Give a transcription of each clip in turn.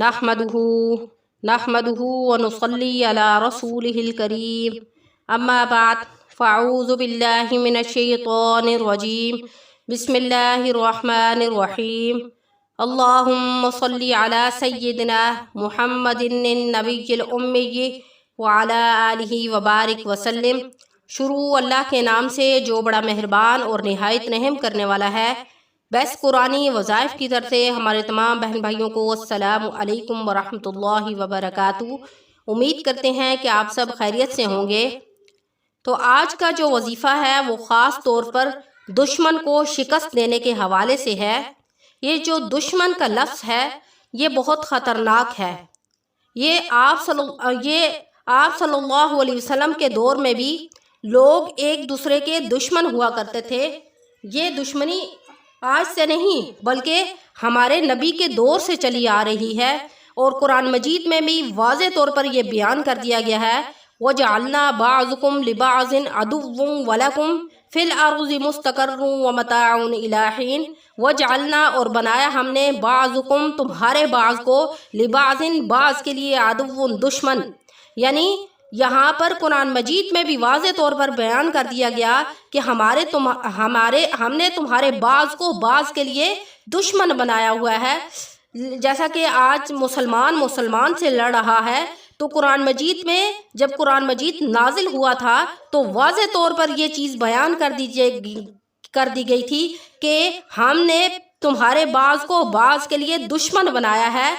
नहमदुहु व नुसल्ली अला रसूलिहिल करीम अम्मा बाद फ़अऊज़ु बिल्लाहि मिनश शैतानिर रजीम बिस्मिल्लाहिर रहमानिर रहीम अल्लाहुम्मा सल्ली अला सय्यिदिना मुहम्मदिन नबिय्यिल उम्मी व अला आलिहि व बारिक वसल्लम। शुरू अल्लाह के नाम से जो बड़ा मेहरबान और निहायत रहम करने वाला है। बस कुरानी वज़ाइफ की तरफ से हमारे तमाम बहन भाइयों को अस्सलामु अलैकुम व रहमतुल्लाहि व बरकातुहू। उम्मीद करते हैं कि आप सब खैरियत से होंगे। तो आज का जो वजीफ़ा है वो ख़ास तौर पर दुश्मन को शिकस्त देने के हवाले से है। ये जो दुश्मन का लफ्ज़ है ये बहुत ख़तरनाक है। ये आप सल्लल्लाहु अलैहि वसल्लम के दौर में भी लोग एक दूसरे के दुश्मन हुआ करते थे। ये दुश्मनी आज से नहीं बल्कि हमारे नबी के दौर से चली आ रही है और कुरान मजीद में भी वाज़े तौर पर यह बयान कर दिया गया है वजअलना बाज़ुकुम लिबाज़िन अदुव्वुन वलकुम फिल अर्ज़ि मुस्तक़र्रुन व मताउन इला हीन। वजअलना और बनाया हमने बाज़ुकुम तुम्हारे बाज़ को लिबाज़िन बाज़ के लिए अदुव्वुन दुश्मन। यानी यहाँ पर कुरान मजीद में भी वाज़े तौर पर बयान कर दिया गया कि हमने तुम्हारे बाज़ को बाज़ के लिए दुश्मन बनाया हुआ है। जैसा कि आज मुसलमान से लड़ रहा है तो कुरान मजीद में जब कुरान मजीद नाजिल हुआ था तो वाज़े तौर पर यह चीज़ बयान कर दी गई थी कि हमने तुम्हारे बाज़ को बाज़ के लिए दुश्मन बनाया है।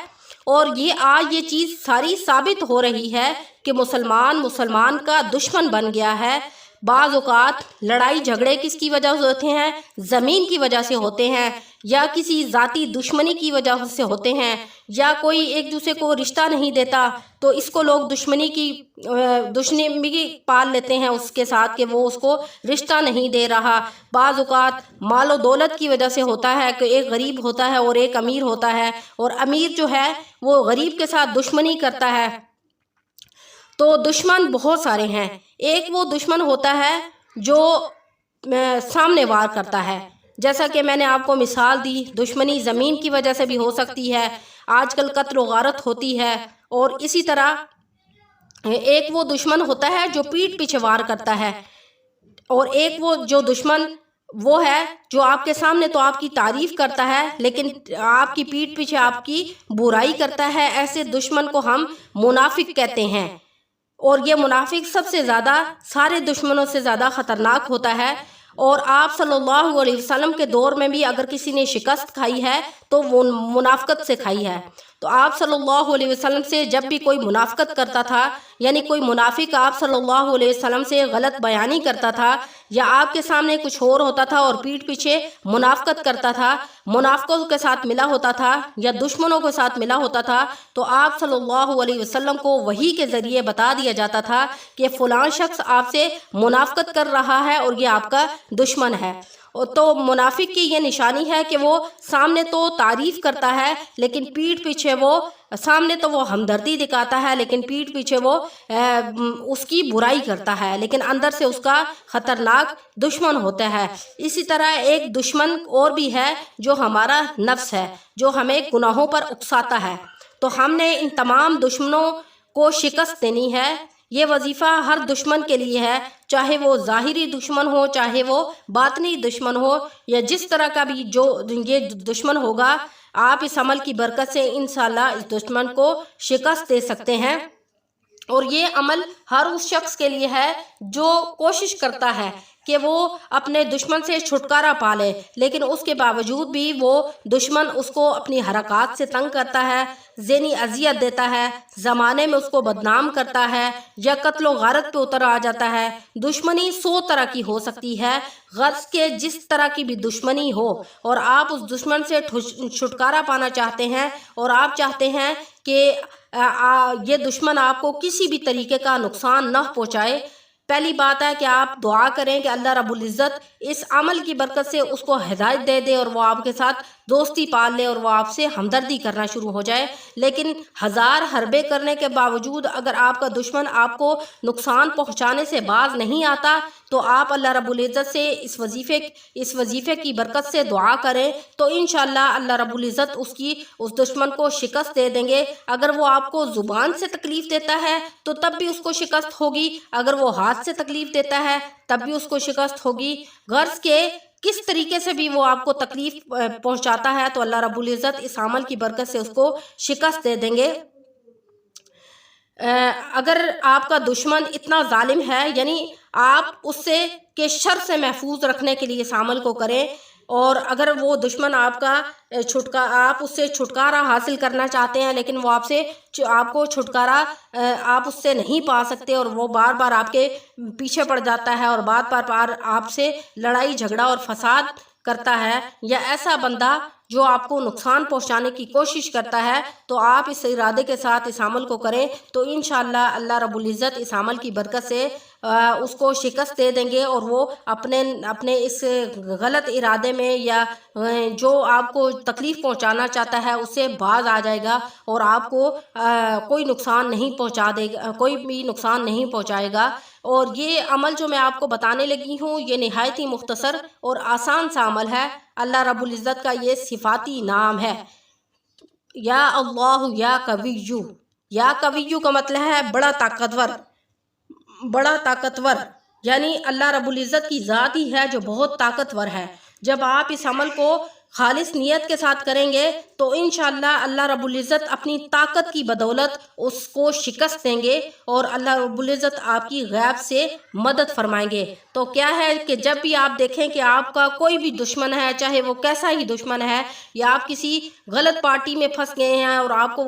और ये आज ये चीज़ सारी साबित हो रही है कि मुसलमान का दुश्मन बन गया है। बाज़ औक़ात लड़ाई झगड़े किसकी वजह से होते हैं? ज़मीन की वजह से होते हैं, या किसी ज़ाती दुश्मनी की वजह से होते हैं, या कोई एक दूसरे को रिश्ता नहीं देता तो इसको लोग दुश्मनी पाल लेते हैं उसके साथ कि वो उसको रिश्ता नहीं दे रहा। बाज़ औक़ात मालो दौलत की वजह से होता है कि एक गरीब होता है और एक अमीर होता है और अमीर जो है वो गरीब के साथ दुश्मनी करता है। तो दुश्मन बहुत सारे हैं। एक वो दुश्मन होता है जो सामने वार करता है, जैसा कि मैंने आपको मिसाल दी। दुश्मनी ज़मीन की वजह से भी हो सकती है, आजकल कत्ल गारत होती है। और इसी तरह एक वो दुश्मन होता है जो पीठ पीछे वार करता है, और एक वो जो दुश्मन वो है जो आपके सामने तो आपकी तारीफ़ करता है लेकिन आपकी पीठ पीछे आपकी बुराई करता है। ऐसे दुश्मन को हम मुनाफिक कहते हैं। और ये मुनाफिक सबसे ज़्यादा सारे दुश्मनों से ज़्यादा ख़तरनाक होता है। और आप सल्लल्लाहु अलैहि वसल्लम के दौर में भी अगर किसी ने शिकस्त खाई है तो वो मुनाफ़िकत से खाई है। तो आप सल्लल्लाहु अलैहि वसल्लम से जब भी कोई मुनाफ़िकत करता था, यानी कोई मुनाफिक आप सल्लल्लाहु अलैहि वसल्लम से गलत बयानी करता था या आपके सामने कुछ और होता था और पीठ पीछे मुनाफ़िकत करता था, मुनाफ़िकों के साथ मिला होता था या दुश्मनों के साथ मिला होता था, तो आप सल्लल्लाहु अलैहि वसल्लम को वही के ज़रिए बता दिया जाता था कि फ़लाँ शख्स आपसे मुनाफ़िकत कर रहा है और ये आपका दुश्मन है। तो मुनाफिक की ये निशानी है कि वो सामने तो तारीफ़ करता है लेकिन पीठ पीछे सामने तो वो हमदर्दी दिखाता है लेकिन पीठ पीछे वो उसकी बुराई करता है, लेकिन अंदर से उसका ख़तरनाक दुश्मन होता है। इसी तरह एक दुश्मन और भी है जो हमारा नफ्स है, जो हमें गुनाहों पर उकसाता है। तो हमने इन तमाम दुश्मनों को शिकस्त देनी है। ये वजीफ़ा हर दुश्मन के लिए है, चाहे वो ज़ाहिरी दुश्मन हो, चाहे वो बातनी दुश्मन हो, या जिस तरह का भी जो ये दुश्मन होगा, आप इस अमल की बरकत से इंशाअल्लाह इस दुश्मन को शिकस्त दे सकते हैं। और ये अमल हर उस शख्स के लिए है जो कोशिश करता है कि वो अपने दुश्मन से छुटकारा पा ले, लेकिन उसके बावजूद भी वो दुश्मन उसको अपनी हरकत से तंग करता है, ज़हनी अजियत देता है, ज़माने में उसको बदनाम करता है या कत्ल गारत पे उतर आ जाता है। दुश्मनी 100 तरह की हो सकती है, गर्ज के जिस तरह की भी दुश्मनी हो, और आप उस दुश्मन से छुटकारा पाना चाहते हैं और आप चाहते हैं कि ये दुश्मन आपको किसी भी तरीके का नुकसान न पहुँचाए। पहली बात है कि आप दुआ करें कि अल्लाह रब्बुल इज़्ज़त इस अमल की बरकत से उसको हिदायत दे दे और वो आपके साथ دوستی پال لے اور وہ آپ سے ہمدردی کرنا شروع ہو جائے۔ لیکن ہزار حربے کرنے کے باوجود اگر آپ کا دشمن آپ کو نقصان پہنچانے سے باز نہیں آتا تو آپ اللہ رب العزت سے اس وظیفے کی برکت سے دعا کریں تو انشاءاللہ اللہ رب العزت اس دشمن کو شکست دے دیں گے۔ اگر وہ آپ کو زبان سے تکلیف دیتا ہے تو تب بھی اس کو شکست ہوگی، اگر وہ ہاتھ سے تکلیف دیتا ہے تب بھی اس کو شکست ہوگی۔ غرض کے کس طریقے سے بھی وہ آپ کو تکلیف پہنچاتا ہے تو اللہ رب العزت اس عمل کی برکت سے اس کو شکست دے دیں گے۔ اگر آپ کا دشمن اتنا ظالم ہے یعنی آپ اس سے کے شر سے محفوظ رکھنے کے لیے اس عمل کو کریں، اور اگر وہ دشمن آپ اس سے چھٹکارا حاصل کرنا چاہتے ہیں لیکن وہ آپ کو چھٹکارا آپ اس سے نہیں پا سکتے اور وہ بار بار آپ کے پیچھے پڑ جاتا ہے اور بار بار آپ سے لڑائی جھگڑا اور فساد کرتا ہے، یا ایسا بندہ جو آپ کو نقصان پہنچانے کی کوشش کرتا ہے، تو آپ اس ارادے کے ساتھ اس عمل کو کریں تو انشاءاللہ اللہ رب العزت اس عمل کی برکت سے اس کو شکست دے دیں گے، اور وہ اپنے اس غلط ارادے میں یا جو آپ کو تکلیف پہنچانا چاہتا ہے اس سے باز آ جائے گا اور آپ کو کوئی نقصان نہیں پہنچا دے گا، کوئی بھی نقصان نہیں پہنچائے گا۔ اور یہ عمل جو میں آپ کو بتانے لگی ہوں یہ نہایت ہی مختصر اور آسان سا عمل ہے۔ اللہ رب العزت کا یہ صفاتی نام ہے، یا اللہ یا قویو۔ یا قویو کا مطلب ہے بڑا طاقتور، یعنی اللہ رب العزت کی ذات ہی ہے جو بہت طاقتور ہے۔ جب آپ اس عمل کو خالص نیت کے ساتھ کریں گے تو انشاءاللہ اللہ رب العزت اپنی طاقت کی بدولت اس کو شکست دیں گے اور اللہ رب العزت آپ کی غیب سے مدد فرمائیں گے۔ تو کیا ہے کہ جب بھی آپ دیکھیں کہ آپ کا کوئی بھی دشمن ہے، چاہے وہ کیسا ہی دشمن ہے، یا آپ کسی غلط پارٹی میں پھنس گئے ہیں اور آپ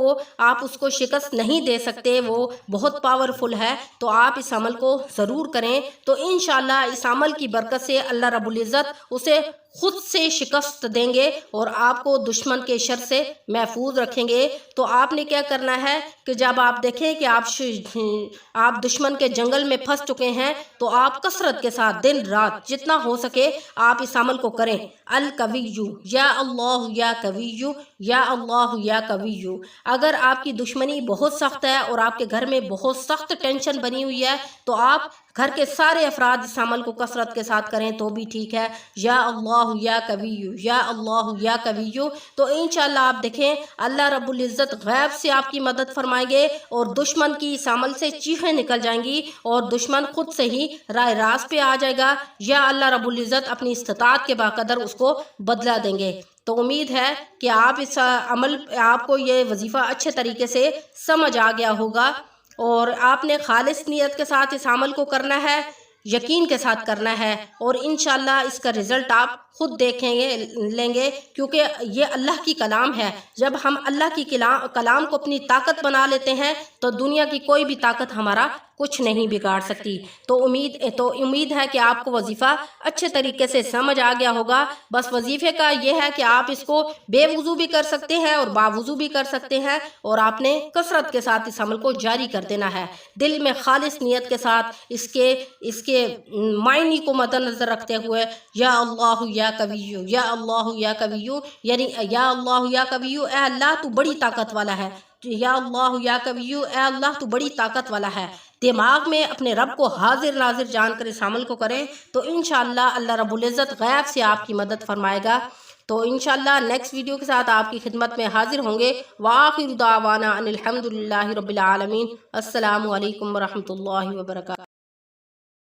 اس کو شکست نہیں دے سکتے، وہ بہت پاورفل ہے، تو آپ اس عمل کو ضرور کریں تو انشاءاللہ اس عمل کی برکت سے اللہ رب العزت اسے خود سے شکست دیں گے اور آپ کو دشمن کے شر سے محفوظ رکھیں گے۔ تو آپ نے کیا کرنا ہے کہ جب آپ دیکھیں کہ آپ دشمن کے جنگل میں پھنس چکے ہیں تو آپ کثرت کے ساتھ دن رات جتنا ہو سکے آپ اس عمل کو کریں، القویو، یا اللہ یا قویو، یا اللہ یا قویو۔ اگر آپ کی دشمنی بہت سخت ہے اور آپ کے گھر میں بہت سخت ٹینشن بنی ہوئی ہے تو آپ گھر کے سارے افراد اس عمل کو کثرت کے ساتھ کریں تو بھی ٹھیک ہے، یا اللہ یا قویو، یا اللہ یا قویو۔ تو انشاءاللہ آپ دیکھیں اللہ رب العزت غیب سے آپ کی مدد فرمائیں گے اور دشمن کی اس عمل سے چیخیں نکل جائیں گی اور دشمن خود سے ہی راہ راست پہ آ جائے گا، یا اللہ رب العزت اپنی استطاعت کے باقدر اس کو بدلہ دیں گے۔ تو امید ہے کہ آپ کو یہ وظیفہ اچھے طریقے سے سمجھ آ گیا ہوگا اور آپ نے خالص نیت کے ساتھ اس عمل کو کرنا ہے، یقین کے ساتھ کرنا ہے، اور انشاءاللہ اس کا رزلٹ آپ خود لیں گے کیونکہ یہ اللہ کی کلام ہے۔ جب ہم اللہ کی کلام کو اپنی طاقت بنا لیتے ہیں تو دنیا کی کوئی بھی طاقت ہمارا کچھ نہیں بگاڑ سکتی۔ تو امید ہے کہ آپ کو وظیفہ اچھے طریقے سے سمجھ آ گیا ہوگا۔ بس وظیفے کا یہ ہے کہ آپ اس کو بے وضو بھی کر سکتے ہیں اور باوضو بھی کر سکتے ہیں، اور آپ نے کثرت کے ساتھ اس عمل کو جاری کر دینا ہے، دل میں خالص نیت کے ساتھ اس کے معنی کو مد نظر رکھتے ہوئے، یا اللہ یا قویو، یا اللہ یا قویو، یعنی یا اللہ یا قویو، اے اللہ تو بڑی طاقت والا ہے، یا اللہ یا قویو، اے اللہ تو بڑی طاقت والا ہے۔ دماغ میں اپنے رب کو حاضر ناظر جان کر اس عمل کو کریں تو انشاءاللہ اللہ رب العزت غیب سے آپ کی مدد فرمائے گا۔ تو انشاءاللہ نیکسٹ ویڈیو کے ساتھ آپ کی خدمت میں حاضر ہوں گے۔ وآخر دعوانا ان الحمدللہ رب العالمین۔ السلام علیکم ورحمۃ اللہ وبرکاتہ۔